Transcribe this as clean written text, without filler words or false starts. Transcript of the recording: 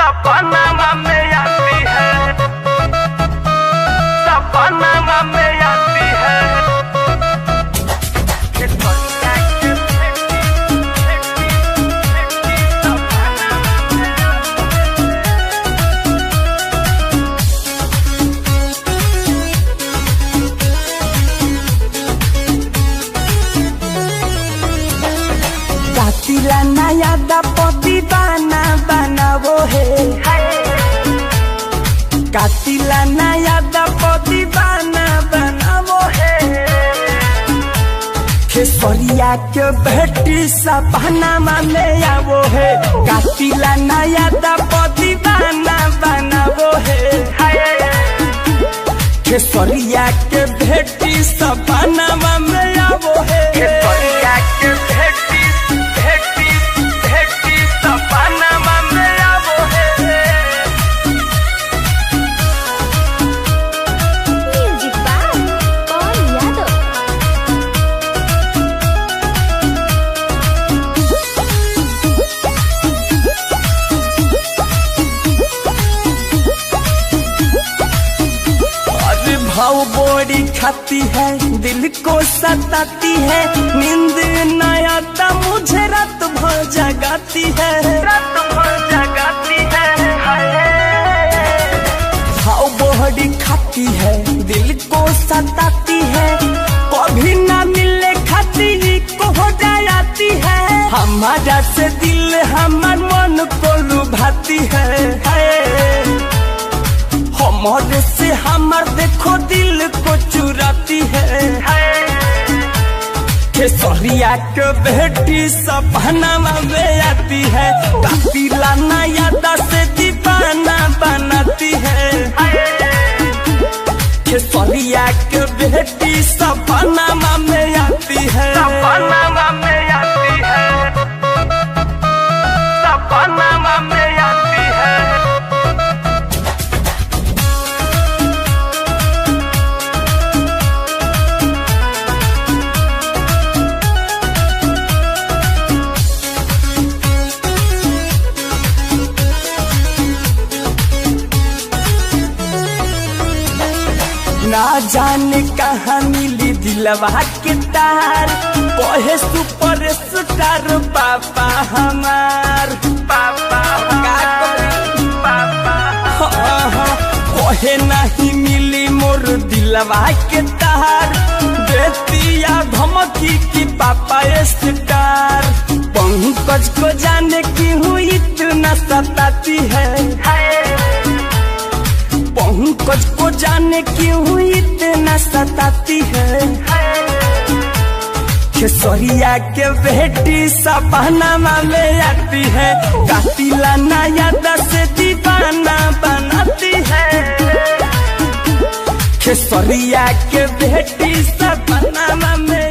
सपना में आती है, सपना में आती है। कातिला नया दपति बाना बनावो है, कातिला नया दपति बाना बनावो है। खेसरिया के बेटी सपना में आवो है, कातिला नया दपति बाना बनावो है। खेसरिया के बेटी सपना में आवो है, खेसरिया के बेटी सपना में आवो है। म्यूजिक बाय पवन यादव। अरे भाव बोरी खाती है, दिल को सताती है, नींद न आता मुझे रात भर जगाती है, रात भर जगाती है। भाव बोरी खाती है, दिल को सताती है, कभी ना मिलने खाती को हो जाती है। हमारा से दिल हमार मन को लुभाती है, हमारे से हमार देखो दिल को चुराती है। खेसरिया के बेटी सपना में आती है, कातिला नया दस दीवाना बनाती है। खेसरिया के बेटी सपना में आती है, सपना में आती है, सपना में आती है। ना जाने कहाँ मिली दिलवा के तार, कहे सुपर स्टार पापा हमार। पापा कहे नहीं मिली मोर दिलवा के तार, बेतिया धमकी की पापा स्टार। पंकज को जाने क्यों इतना सताती है, पंकज को जाने क्यों इतना सताती है। खेसरिया के बेटी सपना में आती है, कातिला नया दस दीवाना बनाती है। खेसरिया के बेटी सपना में